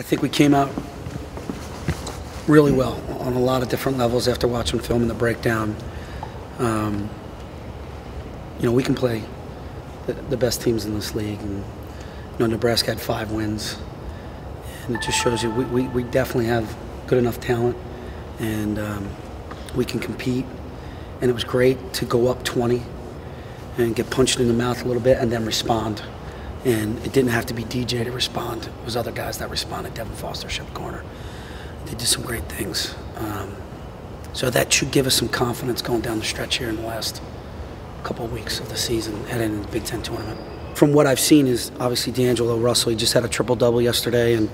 I think we came out really well on a lot of different levels after watching film and the breakdown. You know, we can play the best teams in this league, and you know, Nebraska had 5 wins, and it just shows you we definitely have good enough talent, and we can compete. And it was great to go up 20 and get punched in the mouth a little bit and then respond. And it didn't have to be DJ to respond. It was other guys that responded. Devin Foster shut the corner. They did some great things. So that should give us some confidence going down the stretch here in the last couple of weeks of the season, heading into the Big Ten tournament. From what I've seen is obviously D'Angelo Russell. He just had a triple-double yesterday, and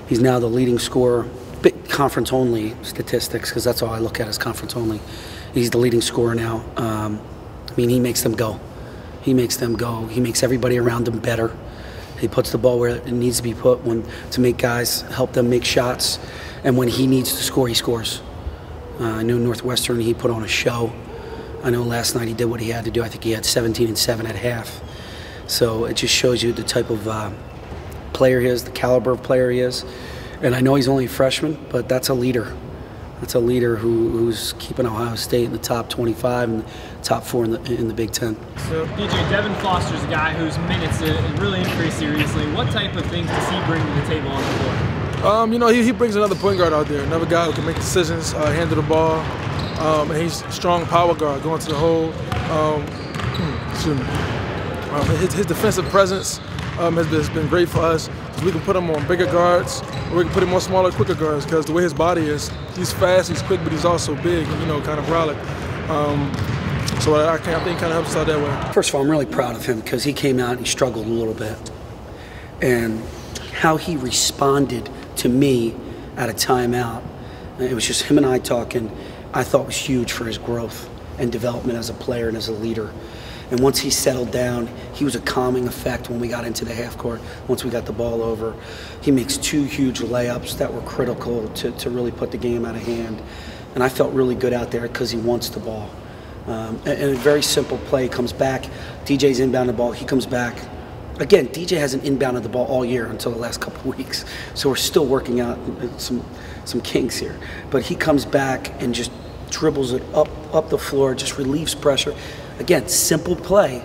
he's now the leading scorer. Conference-only statistics, because that's all I look at is conference-only. He's the leading scorer now. I mean, he makes them go. He makes them go. He makes everybody around him better. He puts the ball where it needs to be put to make guys, help them make shots. And when he needs to score, he scores. I know Northwestern, he put on a show. I know last night he did what he had to do. I think he had 17 and 7 at half. So it just shows you the type of player he is, the caliber of player he is. And I know he's only a freshman, but that's a leader. That's a leader who's keeping Ohio State in the top 25 and the top 4 in the Big Ten. So, DJ, Devin Foster's a guy whose minutes have really increased seriously. What type of things does he bring to the table on the floor? You know, he brings another point guard out there, another guy who can make decisions, handle the ball, and he's a strong power guard, going to the hole. His defensive presence has been great for us. We can put him on bigger guards, or we can put him on smaller, quicker guards, because the way his body is, he's fast, he's quick, but he's also big and, you know, kind of brolic. So I think it kind of helps us out that way. First of all, I'm really proud of him because he came out and he struggled a little bit. And how he responded to me at a timeout, it was just him and I talking, I thought was huge for his growth and development as a player and as a leader. And once he settled down, he was a calming effect when we got into the half court. Once we got the ball over, he makes 2 huge layups that were critical to really put the game out of hand. And I felt really good out there because he wants the ball. And a very simple play, comes back, DJ's inbound the ball, he comes back. Again, DJ hasn't inbounded the ball all year until the last couple of weeks. So we're still working out some kinks here. But he comes back and just dribbles it up the floor, just relieves pressure. Again, simple play,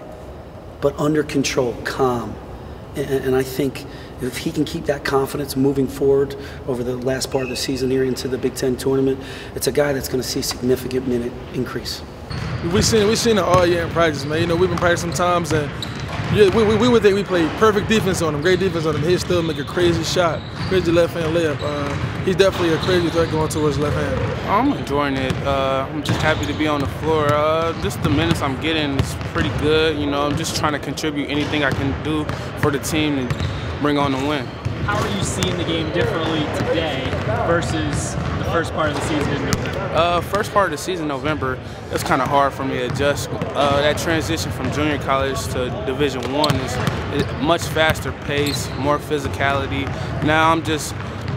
but under control, calm. And I think if he can keep that confidence moving forward over the last part of the season here into the Big Ten tournament, it's a guy that's going to see significant minute increase. We've seen it all year in practice, man. You know, we've been practicing sometimes, and yeah, we would think we played perfect defense on him, great defense on him. He'd still make a crazy shot, crazy left-hand layup. He's definitely a crazy threat going towards left hand. I'm enjoying it. I'm just happy to be on the floor. Just the minutes I'm getting is pretty good. You know, I'm just trying to contribute anything I can do for the team and bring on the win. How are you seeing the game differently today versus the first part of the season in November? First part of the season, November, it's kind of hard for me to adjust. That transition from junior college to Division I is much faster pace, more physicality. Now I'm just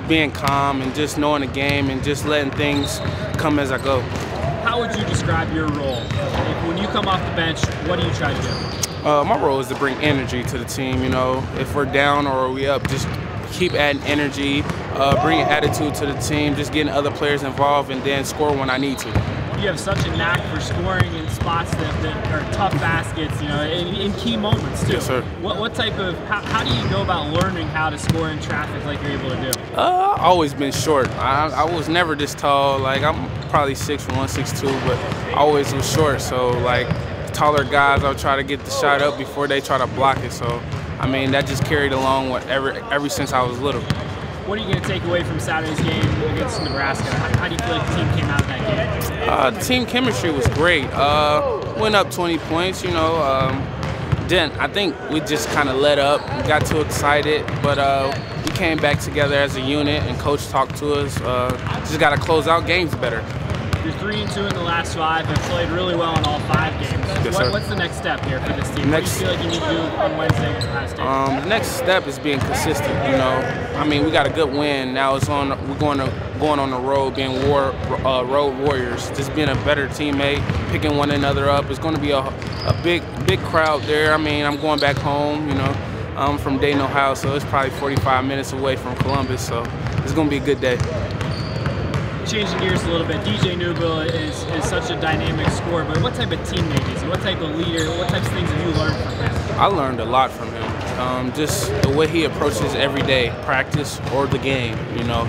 being calm and just knowing the game and just letting things come as I go. How would you describe your role? When you come off the bench, what do you try to do? My role is to bring energy to the team. You know, if we're down or we up, just keep adding energy, bringing attitude to the team, just getting other players involved, and then score when I need to. You have such a knack for scoring in spots that are tough baskets, you know, in key moments too. Yes, sir. What type of, how do you go about learning how to score in traffic like you're able to do? I've always been short. I was never this tall. Like, I'm probably 6'1", 6'2", but I always was short. So like taller guys, I'll try to get the shot up before they try to block it. So I mean, that just carried along ever since I was little. What are you going to take away from Saturday's game against Nebraska? How do you feel like the team came out of that game? The team chemistry was great. Went up 20 points, you know. I think we just kind of let up, got too excited, but we came back together as a unit, and coach talked to us. Just got to close out games better. You're 3-2 in the last 5 and played really well in all 5 games. Yes, what's the next step here for this team? What do you feel like you need to do on Wednesday against Ohio State? The next step is being consistent. You know, I mean, we got a good win. Now we're going on the road, being road warriors. Just being a better teammate, picking one another up. It's going to be a big crowd there. I mean, I'm going back home. You know, I'm from Dayton, Ohio, so it's probably 45 minutes away from Columbus, so it's going to be a good day. Changing gears a little bit, DJ Newbill is such a dynamic scorer, but what type of teammate is he? What type of leader? What types of things have you learned from him? I learned a lot from him. Just the way he approaches every day, practice or the game. You know,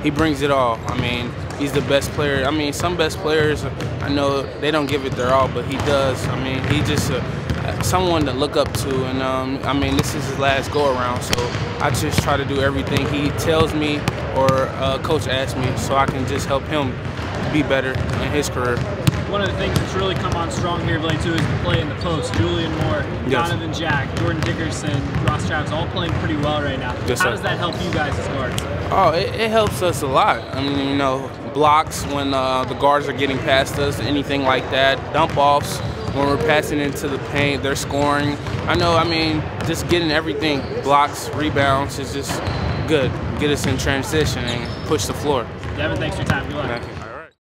he brings it all. I mean, he's the best player. I mean, some best players, I know they don't give it their all, but he does. I mean, he just someone to look up to, and I mean, this is his last go-around, so I just try to do everything he tells me or coach asks me, so I can just help him be better in his career. One of the things that's really come on strong here lately too is the play in the post. Julian Moore, Yes. Donovan Jack, Jordan Dickerson, Ross Travis, all playing pretty well right now. Yes, How sir. does that help you guys as guards? Oh, it helps us a lot. I mean, you know, blocks when the guards are getting past us, anything like that, dump offs when we're passing into the paint, they're scoring. I mean, just getting everything, blocks, rebounds is just good. Get us in transition and push the floor. Devin, thanks for your time. Good luck. Thank you.